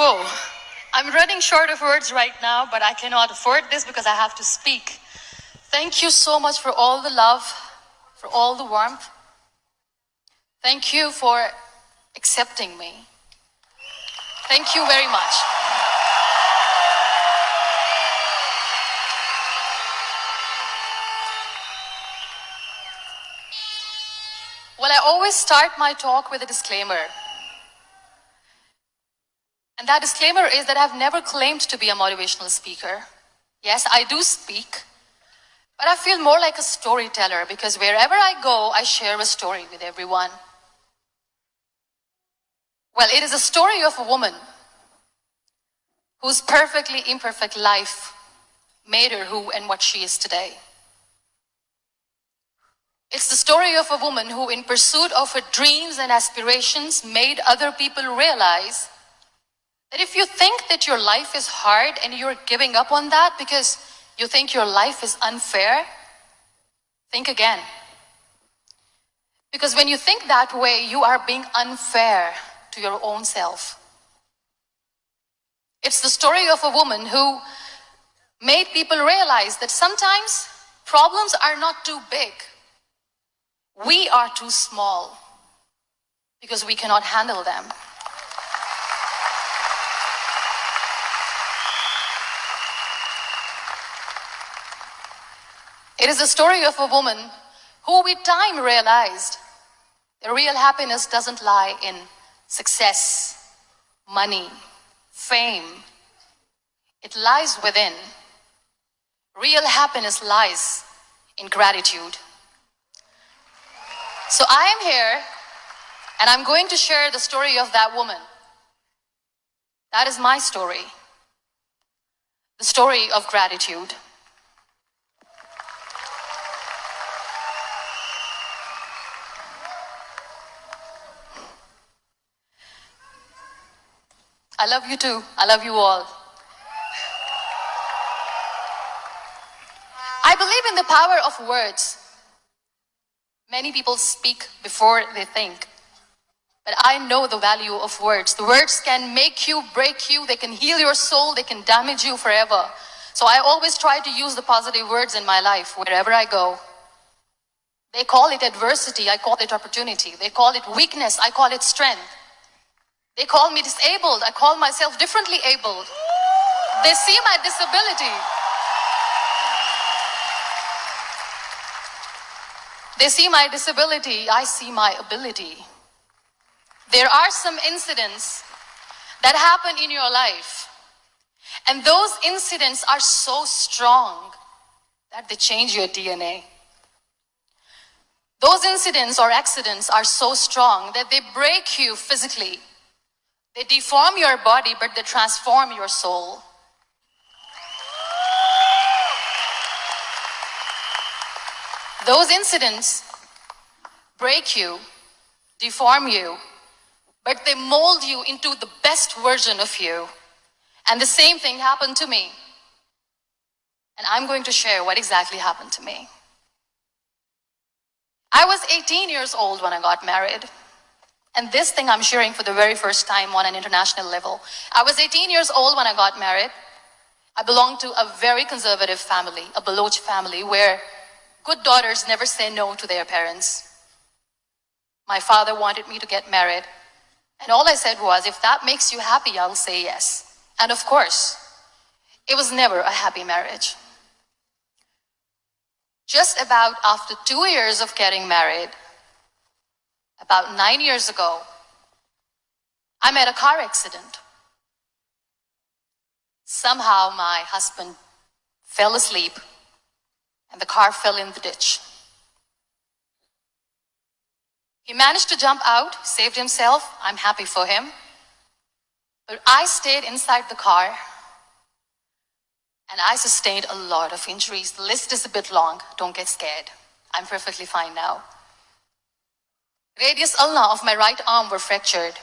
So, I'm running short of words right now, but I cannot afford this because I have to speak. Thank you so much for all the love, for all the warmth. Thank you for accepting me. Thank you very much. Well, I always start my talk with a disclaimer. And that disclaimer is that I've never claimed to be a motivational speaker. Yes, I do speak, but I feel more like a storyteller because wherever I go, I share a story with everyone. Well, it is a story of a woman whose perfectly imperfect life made her who and what she is today. It's the story of a woman who, in pursuit of her dreams and aspirations, made other people realize that if you think that your life is hard and you're giving up on that because you think your life is unfair, think again. Because when you think that way, you are being unfair to your own self. It's the story of a woman who made people realize that sometimes problems are not too big. We are too small because we cannot handle them. It is the story of a woman who with time realized that real happiness doesn't lie in success, money, fame. It lies within. Real happiness lies in gratitude. So I am here and I'm going to share the story of that woman. That is my story. The story of gratitude. I love you too. I love you all. I believe in the power of words. Many people speak before they think. But I know the value of words. The words can make you, break you, they can heal your soul, they can damage you forever. So I always try to use the positive words in my life wherever I go. They call it adversity, I call it opportunity. They call it weakness, I call it strength. They call me disabled, I call myself differently abled. They see my disability. They see my disability, I see my ability. There are some incidents that happen in your life, and those incidents are so strong that they change your DNA. Those incidents or accidents are so strong that they break you physically. They deform your body, but they transform your soul. Those incidents break you, deform you, but they mold you into the best version of you. And the same thing happened to me. And I'm going to share what exactly happened to me. I was 18 years old when I got married. And this thing I'm sharing for the very first time on an international level. I was 18 years old when I got married. I belonged to a very conservative family, a Baloch family, where good daughters never say no to their parents. My father wanted me to get married. And all I said was, if that makes you happy, I'll say yes. And of course, it was never a happy marriage. Just about after 2 years of getting married, about 9 years ago, I met a car accident. Somehow my husband fell asleep and the car fell in the ditch. He managed to jump out, saved himself. I'm happy for him. But I stayed inside the car and I sustained a lot of injuries. The list is a bit long. Don't get scared. I'm perfectly fine now. Radius ulna of my right arm were fractured.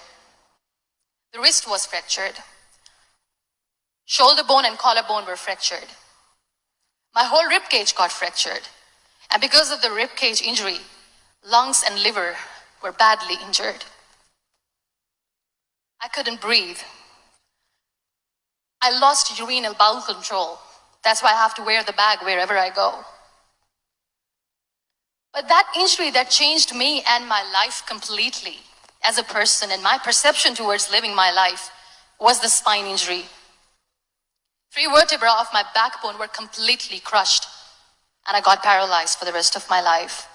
The wrist was fractured. Shoulder bone and collarbone were fractured. My whole rib cage got fractured. And because of the rib cage injury, lungs and liver were badly injured. I couldn't breathe. I lost urinary bowel control. That's why I have to wear the bag wherever I go. But that injury that changed me and my life completely as a person and my perception towards living my life was the spine injury. 3 vertebrae of my backbone were completely crushed and I got paralyzed for the rest of my life.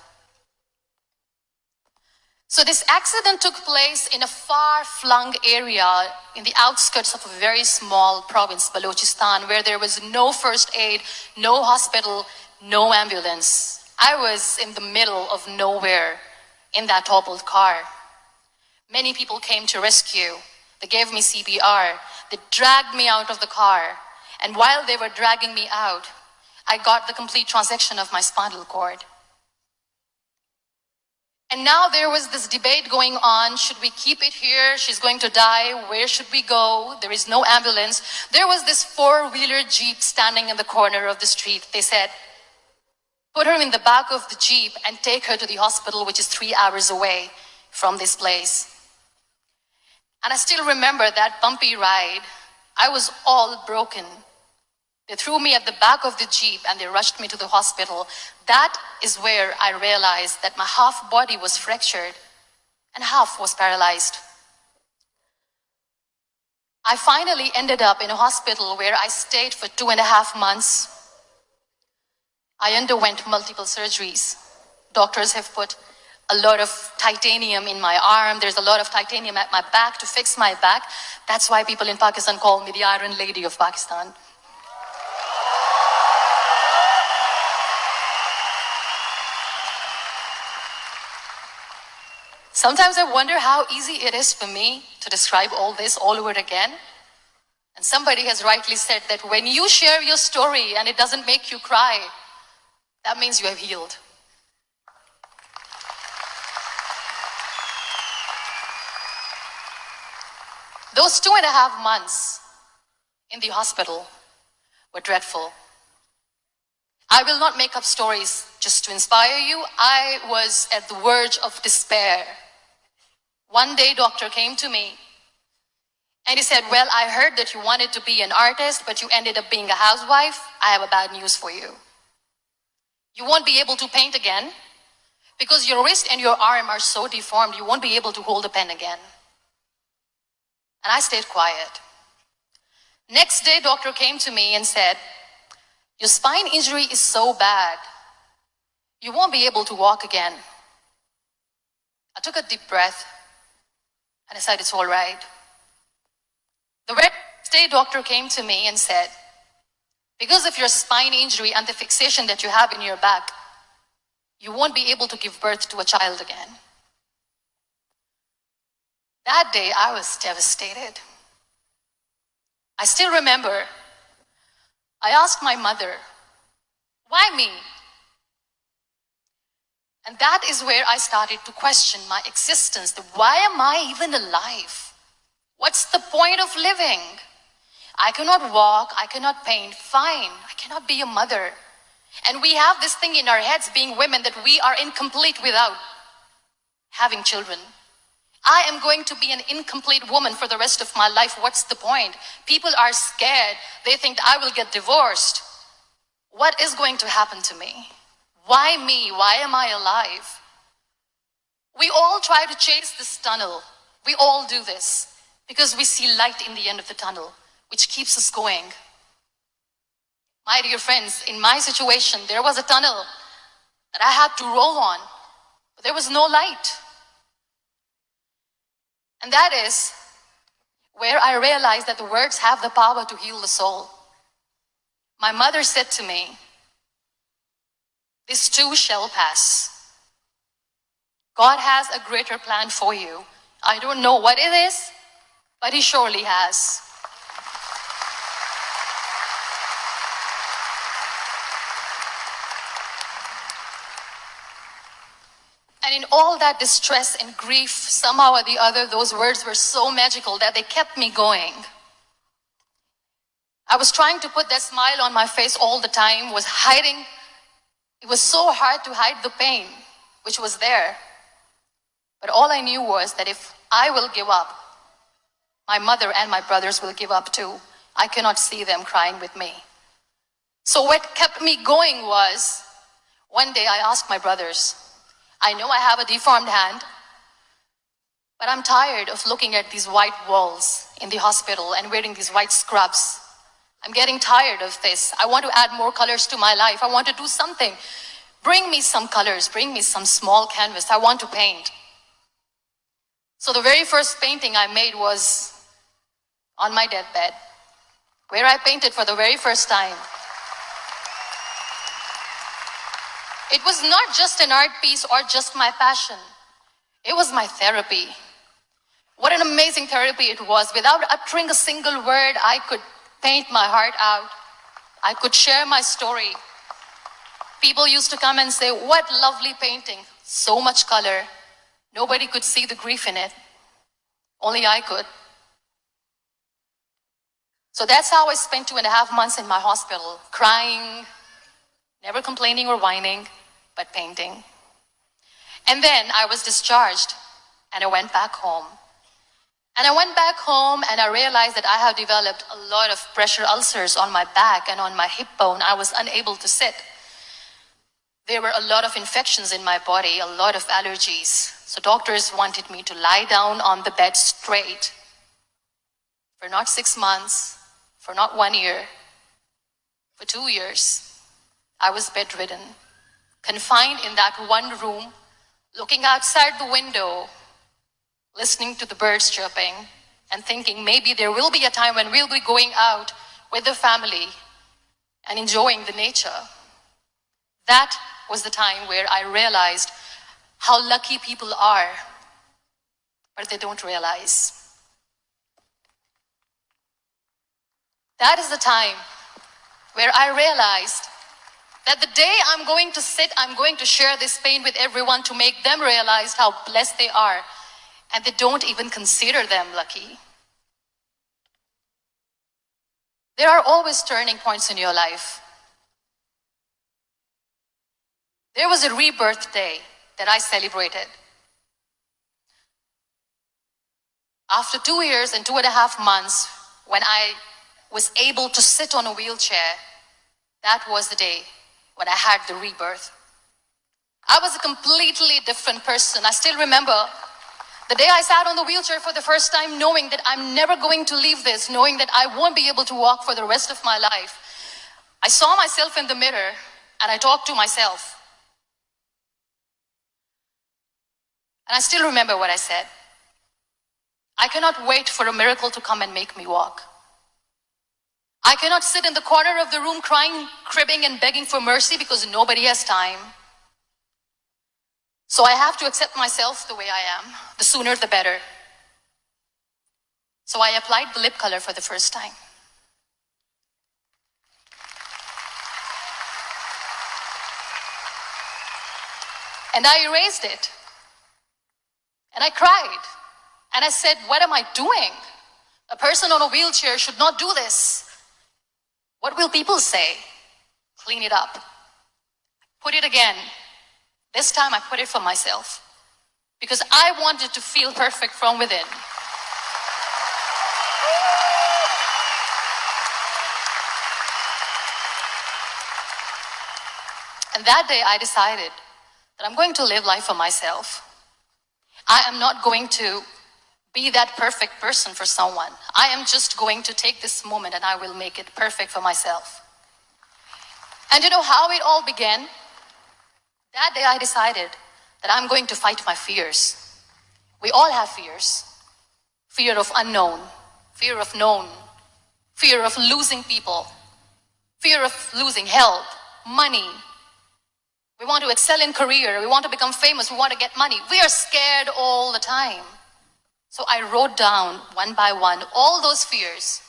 So this accident took place in a far-flung area in the outskirts of a very small province, Balochistan, where there was no first aid, no hospital, no ambulance. I was in the middle of nowhere in that toppled car. Many people came to rescue. They gave me CPR. They dragged me out of the car. And while they were dragging me out, I got the complete transection of my spinal cord. And now there was this debate going on. Should we keep it here? She's going to die. Where should we go? There is no ambulance. There was this 4-wheeler Jeep standing in the corner of the street. They said, put her in the back of the Jeep and take her to the hospital, which is 3 hours away from this place. And I still remember that bumpy ride. I was all broken. They threw me at the back of the Jeep and they rushed me to the hospital. That is where I realized that my half body was fractured and half was paralyzed. I finally ended up in a hospital where I stayed for 2.5 months. I underwent multiple surgeries. Doctors have put a lot of titanium in my arm. There's a lot of titanium at my back to fix my back. That's why people in Pakistan call me the Iron Lady of Pakistan. Sometimes I wonder how easy it is for me to describe all this all over again. And somebody has rightly said that when you share your story and it doesn't make you cry, that means you have healed. Those 2.5 months in the hospital were dreadful. I will not make up stories just to inspire you. I was at the verge of despair. One day, doctor came to me and he said, well, I heard that you wanted to be an artist, but you ended up being a housewife. I have a bad news for you. You won't be able to paint again because your wrist and your arm are so deformed, you won't be able to hold a pen again. And I stayed quiet. Next day, doctor came to me and said, your spine injury is so bad, you won't be able to walk again. I took a deep breath and I said, it's all right. The next day, doctor came to me and said, because of your spine injury and the fixation that you have in your back, you won't be able to give birth to a child again. That day, I was devastated. I still remember, I asked my mother, why me? And that is where I started to question my existence. Why am I even alive? What's the point of living? I cannot walk, I cannot paint, fine, I cannot be a mother. And we have this thing in our heads, being women, that we are incomplete without having children. I am going to be an incomplete woman for the rest of my life. What's the point? People are scared. They think I will get divorced. What is going to happen to me? Why me? Why am I alive? We all try to chase this tunnel. We all do this because we see light in the end of the tunnel, which keeps us going. My dear friends, in my situation, there was a tunnel that I had to roll on, but there was no light. And that is where I realized that the words have the power to heal the soul. My mother said to me, this too shall pass. God has a greater plan for you. I don't know what it is, but He surely has. And in all that distress and grief, somehow or the other, those words were so magical that they kept me going. I was trying to put that smile on my face all the time, was hiding. It was so hard to hide the pain, which was there. But all I knew was that if I will give up, my mother and my brothers will give up too. I cannot see them crying with me. So what kept me going was, one day I asked my brothers, I know I have a deformed hand, but I'm tired of looking at these white walls in the hospital and wearing these white scrubs. I'm getting tired of this. I want to add more colors to my life. I want to do something. Bring me some colors, bring me some small canvas. I want to paint. So the very first painting I made was on my deathbed, where I painted for the very first time. It was not just an art piece or just my passion. It was my therapy. What an amazing therapy it was. Without uttering a single word, I could paint my heart out. I could share my story. People used to come and say, what lovely painting, so much color. Nobody could see the grief in it. Only I could. So that's how I spent 2.5 months in my hospital, crying, never complaining or whining, but painting. And then I was discharged and I went back home. And I went back home and I realized that I have developed a lot of pressure ulcers on my back and on my hip bone. I was unable to sit. There were a lot of infections in my body, a lot of allergies. So doctors wanted me to lie down on the bed straight for not 6 months, for not 1 year, for 2 years. I was bedridden, confined in that one room, looking outside the window, listening to the birds chirping and thinking maybe there will be a time when we'll be going out with the family and enjoying the nature. That was the time where I realized how lucky people are, but they don't realize. That is the time where I realized that the day I'm going to sit, I'm going to share this pain with everyone to make them realize how blessed they are, and they don't even consider them lucky. There are always turning points in your life. There was a rebirth day that I celebrated. After 2 years and 2.5 months, when I was able to sit on a wheelchair, that was the day when I had the rebirth. I was a completely different person. I still remember the day I sat on the wheelchair for the first time, knowing that I'm never going to leave this, knowing that I won't be able to walk for the rest of my life. I saw myself in the mirror and I talked to myself. And I still remember what I said. I cannot wait for a miracle to come and make me walk. I cannot sit in the corner of the room crying, cribbing, and begging for mercy because nobody has time. So I have to accept myself the way I am. The sooner the better. So I applied the lip color for the first time. And I erased it. And I cried. And I said, what am I doing? A person on a wheelchair should not do this. What will people say? Clean it up. Put it again. This time I put it for myself. Because I wanted to feel perfect from within. And that day I decided that I'm going to live life for myself. I am not going to be that perfect person for someone. I am just going to take this moment and I will make it perfect for myself. And you know how it all began? That day I decided that I'm going to fight my fears. We all have fears. Fear of unknown, fear of known, fear of losing people, fear of losing health, money. We want to excel in career, we want to become famous, we want to get money. We are scared all the time. So I wrote down one by one all those fears.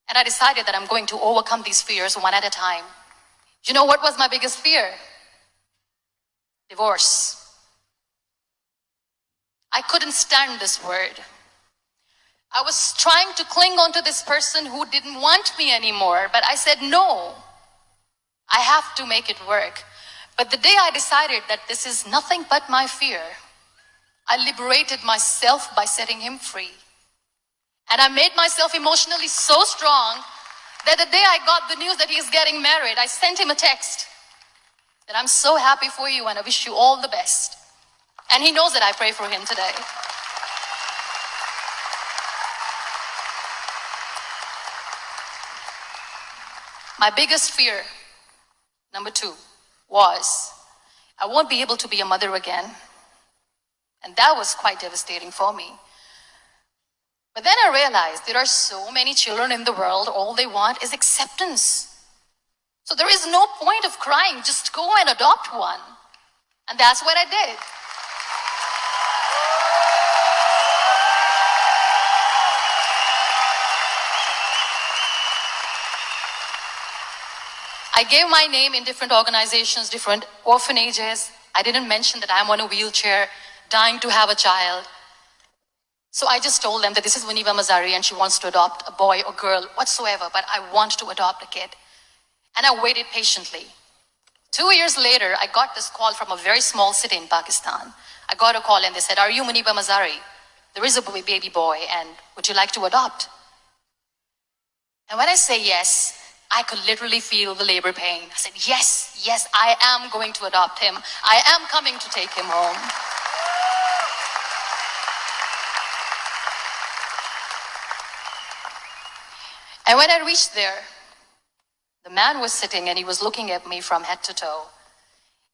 And I decided that I'm going to overcome these fears one at a time. You know what was my biggest fear? Divorce. I couldn't stand this word. I was trying to cling on to this person who didn't want me anymore, but I said, no, I have to make it work. But the day I decided that this is nothing but my fear, I liberated myself by setting him free. And I made myself emotionally so strong that the day I got the news that he's getting married, I sent him a text that I'm so happy for you and I wish you all the best. And he knows that I pray for him today. My biggest fear, number 2, was I won't be able to be a mother again. And that was quite devastating for me. But then I realized there are so many children in the world, all they want is acceptance. So there is no point of crying, just go and adopt one. And that's what I did. I gave my name in different organizations, different orphanages. I didn't mention that I'm on a wheelchair, dying to have a child. So I just told them that this is Muniba Mazari and she wants to adopt a boy or girl, whatsoever, but I want to adopt a kid. And I waited patiently. 2 years later, I got this call from a very small city in Pakistan. I got a call and they said, "Are you Muniba Mazari? There is a baby boy and would you like to adopt?" And when I say yes, I could literally feel the labor pain. I said, yes, I am going to adopt him. I am coming to take him home. And when I reached there, the man was sitting and he was looking at me from head to toe.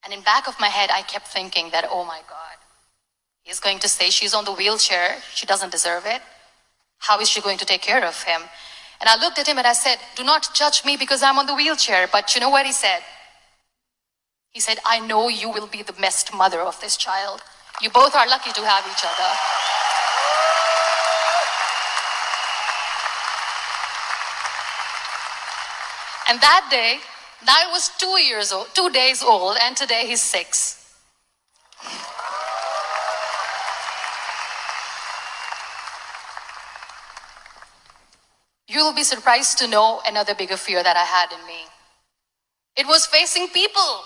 And in back of my head, I kept thinking that, oh my God, he's going to say she's on the wheelchair. She doesn't deserve it. How is she going to take care of him? And I looked at him and I said, "Do not judge me because I'm on the wheelchair." But you know what he said? He said, "I know you will be the best mother of this child. You both are lucky to have each other." And that day, Nael was 2 days old, and today he's 6. You will be surprised to know another bigger fear that I had in me. It was facing people.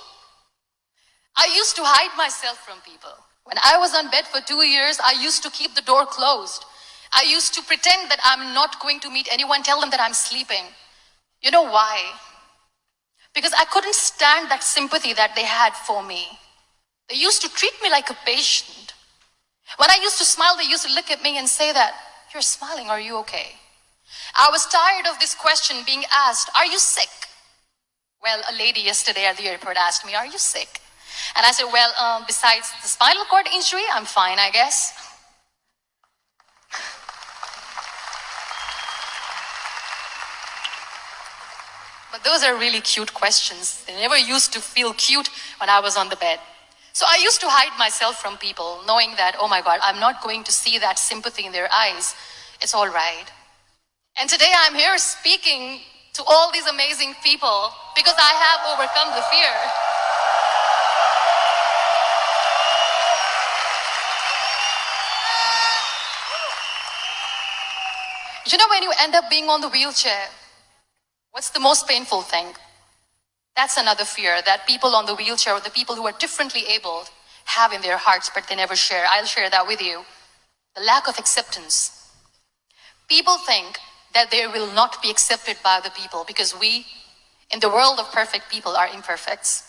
I used to hide myself from people. When I was on bed for 2 years, I used to keep the door closed. I used to pretend that I'm not going to meet anyone, tell them that I'm sleeping. You know why? Because I couldn't stand that sympathy that they had for me. They used to treat me like a patient. When I used to smile, they used to look at me and say that, "You're smiling, are you okay?" I was tired of this question being asked, "Are you sick?" Well, a lady yesterday at the airport asked me, "Are you sick?" And I said, "Well, besides the spinal cord injury, I'm fine, I guess." But those are really cute questions. They never used to feel cute when I was on the bed. So I used to hide myself from people, knowing that, oh my God, I'm not going to see that sympathy in their eyes. It's all right. And today I'm here speaking to all these amazing people because I have overcome the fear. You know, when you end up being on the wheelchair, what's the most painful thing? That's another fear that people on the wheelchair or the people who are differently abled have in their hearts, but they never share. I'll share that with you. The lack of acceptance. People think that they will not be accepted by the people because we, in the world of perfect people, are imperfects.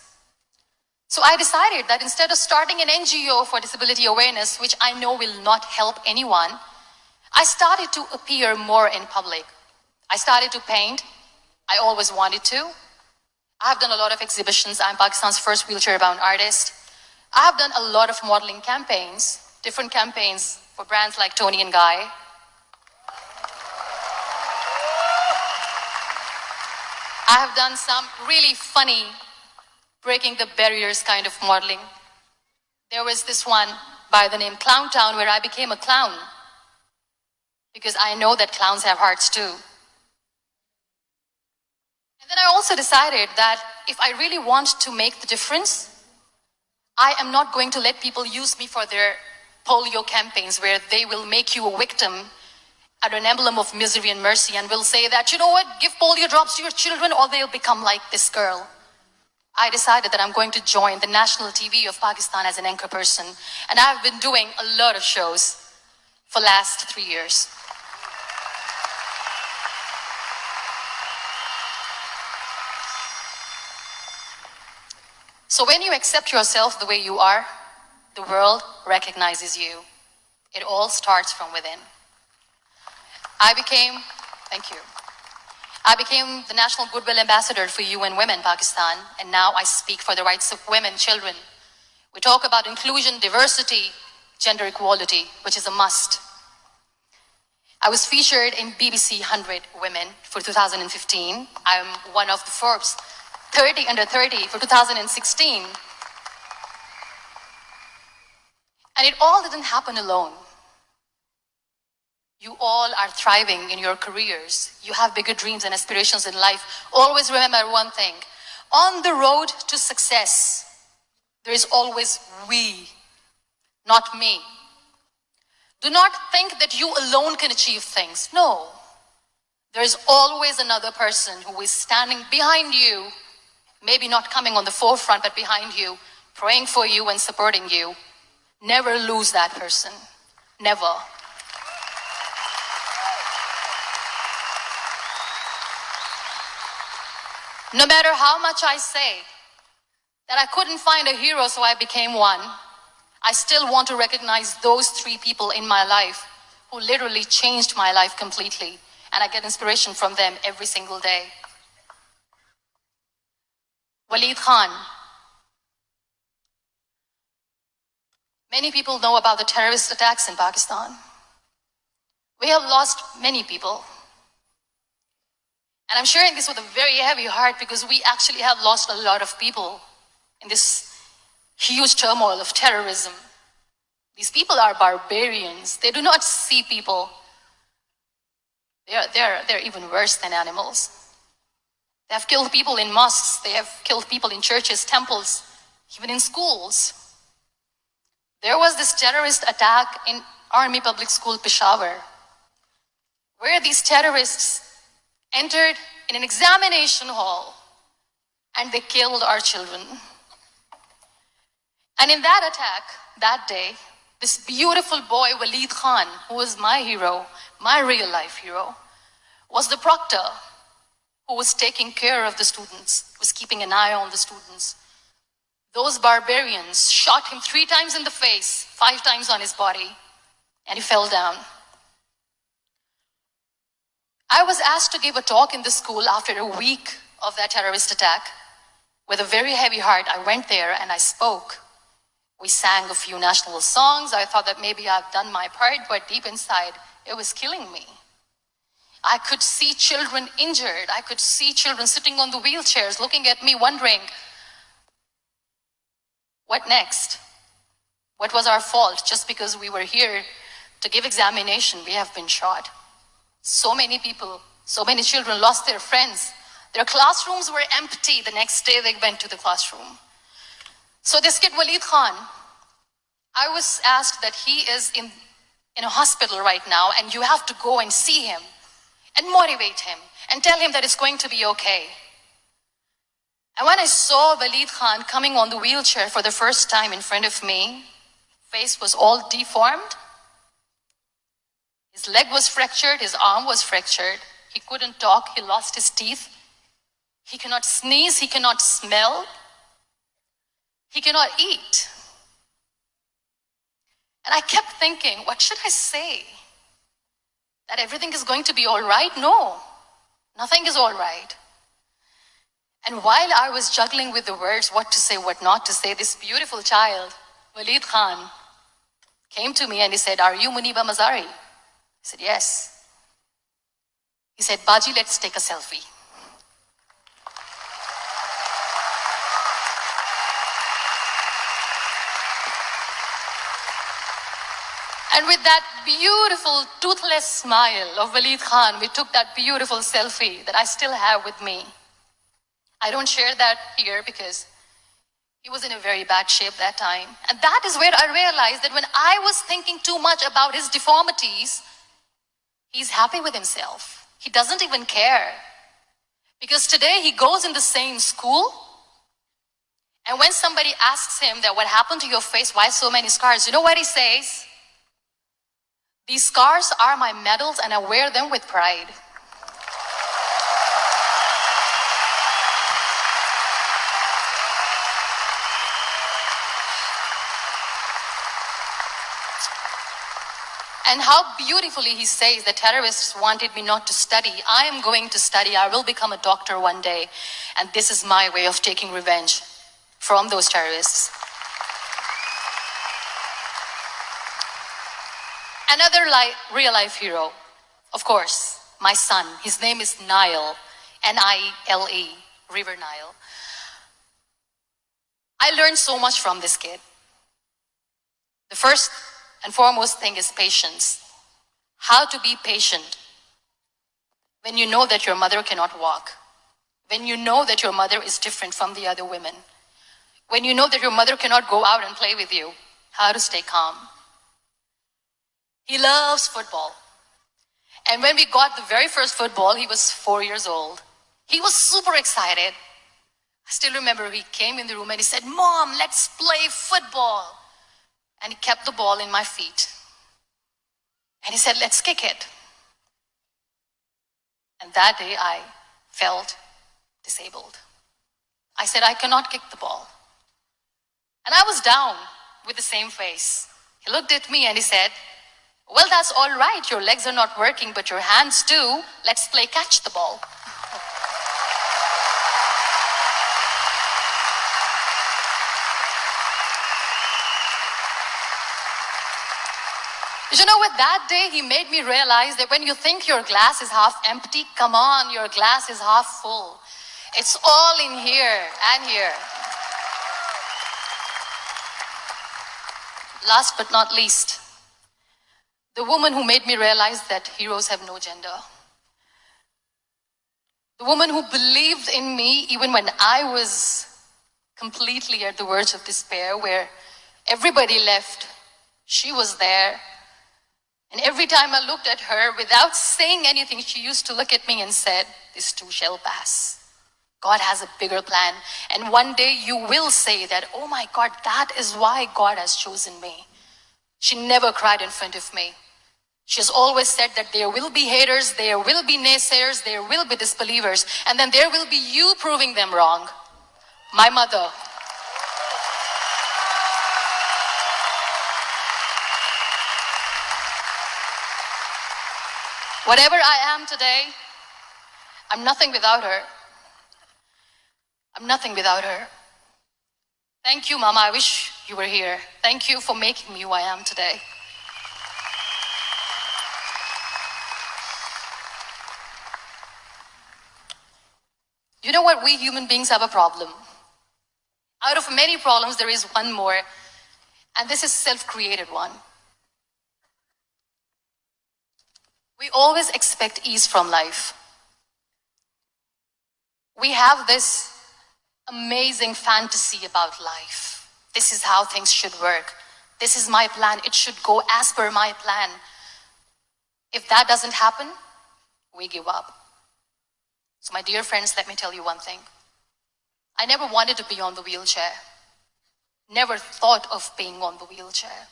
So I decided that instead of starting an NGO for disability awareness, which I know will not help anyone, I started to appear more in public. I started to paint. I always wanted to. I have done a lot of exhibitions. I'm Pakistan's first wheelchair-bound artist. I have done a lot of modeling campaigns, different campaigns for brands like Tony and Guy. I have done some really funny, breaking the barriers kind of modeling. There was this one by the name Clown Town where I became a clown because I know that clowns have hearts too. And then I also decided that if I really want to make the difference, I am not going to let people use me for their polio campaigns where they will make you a victim and an emblem of misery and mercy and will say that, you know what, give polio drops to your children or they'll become like this girl. I decided that I'm going to join the national TV of Pakistan as an anchor person. And I've been doing a lot of shows for the last 3 years. So when you accept yourself the way you are, the world recognizes you. It all starts from within. Thank you. I became the National Goodwill Ambassador for UN Women Pakistan, and now I speak for the rights of women, children. We talk about inclusion, diversity, gender equality, which is a must. I was featured in BBC 100 Women for 2015. I'm one of the Forbes 30 under 30 for 2016. And it all didn't happen alone. You all are thriving in your careers. You have bigger dreams and aspirations in life. Always remember one thing. On the road to success, there is always we, not me. Do not think that you alone can achieve things. No. There is always another person who is standing behind you, maybe not coming on the forefront, but behind you, praying for you and supporting you. Never lose that person. Never. No matter how much I say that I couldn't find a hero, so I became one, I still want to recognize those 3 people in my life who literally changed my life completely, and I get inspiration from them every single day. Waleed Khan. Many people know about the terrorist attacks in Pakistan. We have lost many people. And I'm sharing this with a very heavy heart because we actually have lost a lot of people in this huge turmoil of terrorism. These people are barbarians. They do not see people. They're even worse than animals. They have killed people in mosques. They have killed people in churches, temples, even in schools. There was this terrorist attack in Army Public School, Peshawar, where these terrorists entered in an examination hall and they killed our children. And in that attack, that day, this beautiful boy, Waleed Khan, who was my hero, my real life hero, was the proctor who was taking care of the students, was keeping an eye on the students. Those barbarians shot him 3 times in the face, 5 times on his body, and he fell down. I was asked to give a talk in the school after a week of that terrorist attack. With a very heavy heart, I went there and I spoke. We sang a few national songs. I thought that maybe I've done my part, but deep inside, it was killing me. I could see children injured. I could see children sitting on the wheelchairs, looking at me, wondering, what next? What was our fault? Just because we were here to give examination, we have been shot. So many people, so many children lost their friends. Their classrooms were empty. The next day they went to the classroom. So this kid, Waleed Khan, I was asked that he is in a hospital right now, and you have to go and see him and motivate him and tell him that it's going to be okay. And when I saw Waleed Khan coming on the wheelchair for the first time in front of me, face was all deformed. His leg was fractured, his arm was fractured. He couldn't talk, he lost his teeth. He cannot sneeze, he cannot smell. He cannot eat. And I kept thinking, what should I say? That everything is going to be all right? No, nothing is all right. And while I was juggling with the words, what to say, what not to say, this beautiful child, Waleed Khan, came to me and he said, "Are you Muniba Mazari?" I said, "Yes." He said, "Baji, let's take a selfie." And with that beautiful toothless smile of Waleed Khan, we took that beautiful selfie that I still have with me. I don't share that here because he was in a very bad shape that time. And that is where I realized that when I was thinking too much about his deformities, he's happy with himself. He doesn't even care. Because today he goes in the same school. And when somebody asks him that what happened to your face, why so many scars, you know what he says? "These scars are my medals and I wear them with pride." And how beautifully he says the terrorists wanted me not to study. I am going to study. I will become a doctor one day. And this is my way of taking revenge from those terrorists. Another real life hero, of course, my son. His name is Nael, N-I-L-E, River Nile. I learned so much from this kid. The first and foremost thing is patience. How to be patient when you know that your mother cannot walk, when you know that your mother is different from the other women, when you know that your mother cannot go out and play with you, how to stay calm. He loves football. And when we got the very first football, he was 4 years old. He was super excited. I still remember he came in the room and he said, "Mom, let's play football." And he kept the ball in my feet. And he said, "Let's kick it." And that day I felt disabled. I said, "I cannot kick the ball." And I was down with the same face. He looked at me and he said, "Well, that's all right. Your legs are not working, but your hands do. Let's play catch the ball." You know what? That day he made me realize that when you think your glass is half empty, come on, your glass is half full. It's all in here and here. Last but not least, the woman who made me realize that heroes have no gender. The woman who believed in me even when I was completely at the verge of despair, where everybody left, she was there. And every time I looked at her, without saying anything, she used to look at me and said, "This too shall pass. God has a bigger plan. And one day you will say that, oh my God, that is why God has chosen me." She never cried in front of me. She has always said that there will be haters, there will be naysayers, there will be disbelievers, and then there will be you proving them wrong. My mother. Whatever I am today, I'm nothing without her. I'm nothing without her. Thank you, Mama. I wish you were here. Thank you for making me who I am today. You know what? We human beings have a problem. Out of many problems, there is one more, and this is a self-created one. We always expect ease from life. We have this amazing fantasy about life. This is how things should work. This is my plan. It should go as per my plan. If that doesn't happen, we give up. So my dear friends, let me tell you one thing. I never wanted to be on the wheelchair. Never thought of being on the wheelchair.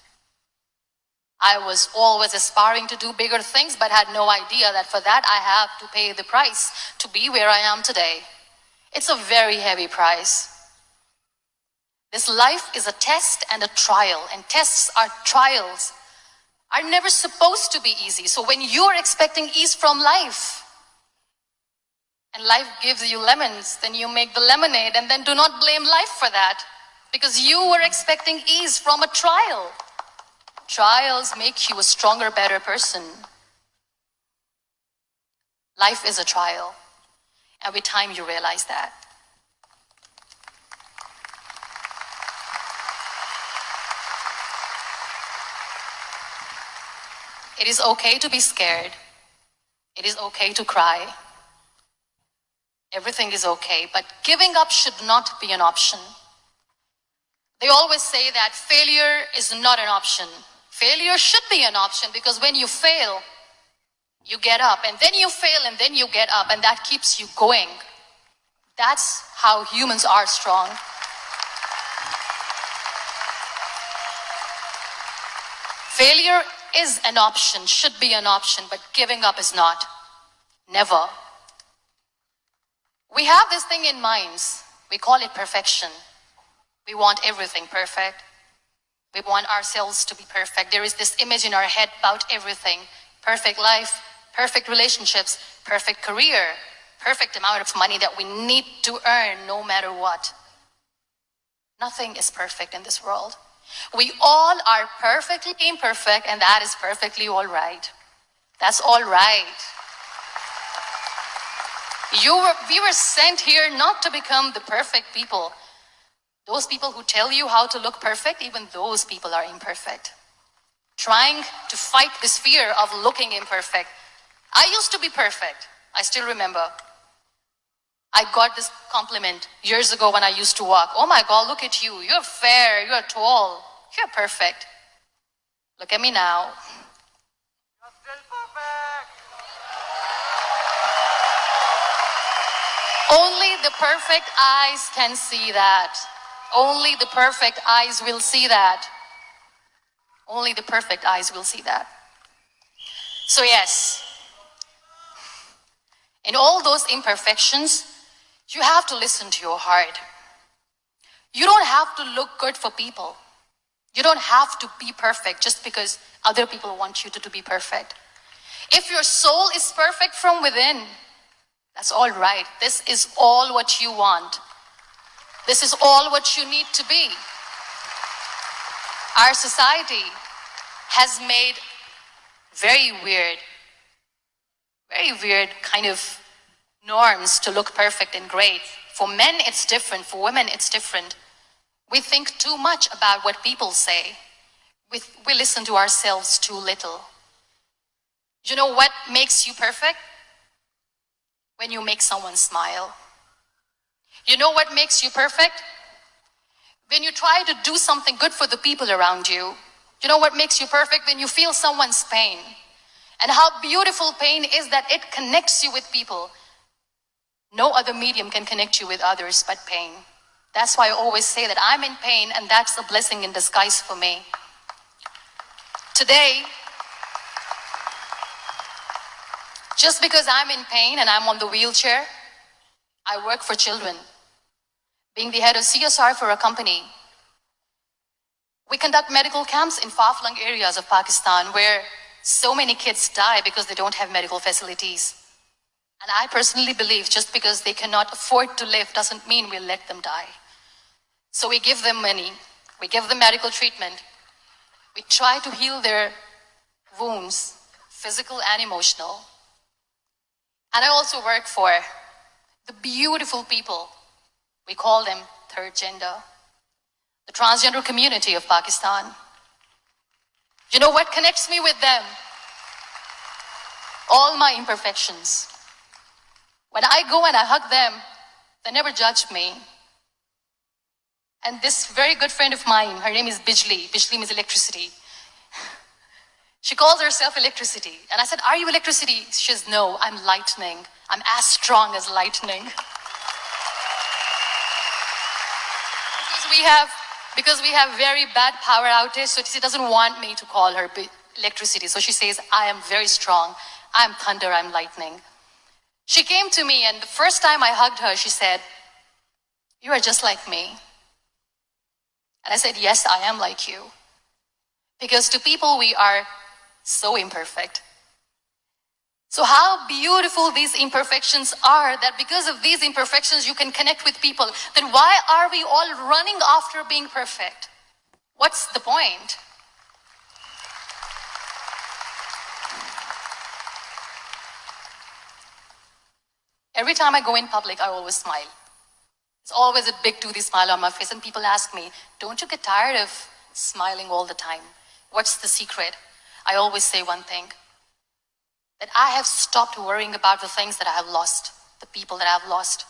I was always aspiring to do bigger things, but had no idea that for that I have to pay the price to be where I am today. It's a very heavy price. This life is a test and a trial, and tests are trials are never supposed to be easy. So when you are expecting ease from life, and life gives you lemons, then you make the lemonade, and then do not blame life for that, because you were expecting ease from a trial. Trials make you a stronger, better person. Life is a trial, and with time you realize that. It is okay to be scared. It is okay to cry. Everything is okay, but giving up should not be an option. They always say that failure is not an option. Failure should be an option, because when you fail, you get up, and then you fail, and then you get up, and that keeps you going. That's how humans are strong. Failure is an option, should be an option, but giving up is not. Never. We have this thing in minds. We call it perfection. We want everything perfect. We want ourselves to be perfect. There is this image in our head about everything. Perfect life, perfect relationships, perfect career, perfect amount of money that we need to earn no matter what. Nothing is perfect in this world. We all are perfectly imperfect, and that is perfectly all right. That's all right. We were sent here not to become the perfect people. Those people who tell you how to look perfect, even those people are imperfect. Trying to fight this fear of looking imperfect. I used to be perfect. I still remember. I got this compliment years ago when I used to walk. Oh my God, look at you. You're fair, you're tall, you're perfect. Look at me now. You're still perfect. Only the perfect eyes can see that. Only the perfect eyes will see that. Only the perfect eyes will see that. So yes, in all those imperfections, you have to listen to your heart. You don't have to look good for people. You don't have to be perfect just because other people want you to be perfect. If your soul is perfect from within, that's all right. This is all what you want. This is all what you need to be. Our society has made very weird kind of norms to look perfect and great. For men, it's different. For women, it's different. We think too much about what people say. We listen to ourselves too little. You know what makes you perfect? When you make someone smile. You know what makes you perfect? When you try to do something good for the people around you. You know what makes you perfect? When you feel someone's pain. And how beautiful pain is that it connects you with people. No other medium can connect you with others but pain. That's why I always say that I'm in pain, and that's a blessing in disguise for me. Today, just because I'm in pain and I'm on the wheelchair, I work for children. Being the head of CSR for a company, we conduct medical camps in far-flung areas of Pakistan where so many kids die because they don't have medical facilities. And I personally believe just because they cannot afford to live doesn't mean we'll let them die. So we give them money, we give them medical treatment, we try to heal their wounds, physical and emotional. And I also work for the beautiful people, we call them third gender, the transgender community of Pakistan. You know what connects me with them? All my imperfections. When I go and I hug them, they never judge me. And this very good friend of mine, her name is Bijli. Bijli means electricity. She calls herself electricity. And I said, are you electricity? She says, no, I'm lightning. I'm as strong as lightning. Because we have very bad power outage, so she doesn't want me to call her electricity. So she says, I am very strong. I'm thunder, I'm lightning. She came to me, and the first time I hugged her, she said, you are just like me. And I said, yes, I am like you. Because to people, we are so imperfect. So how beautiful these imperfections are, that because of these imperfections, you can connect with people. Then why are we all running after being perfect? What's the point? Every time I go in public, I always smile. It's always a big toothy smile on my face, and people ask me, don't you get tired of smiling all the time? What's the secret? I always say one thing, that I have stopped worrying about the things that I have lost, the people that I have lost.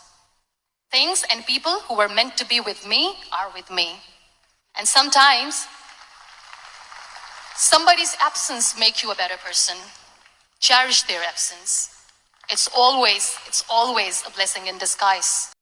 Things and people who were meant to be with me are with me. And sometimes, somebody's absence makes you a better person. Cherish their absence. It's always a blessing in disguise.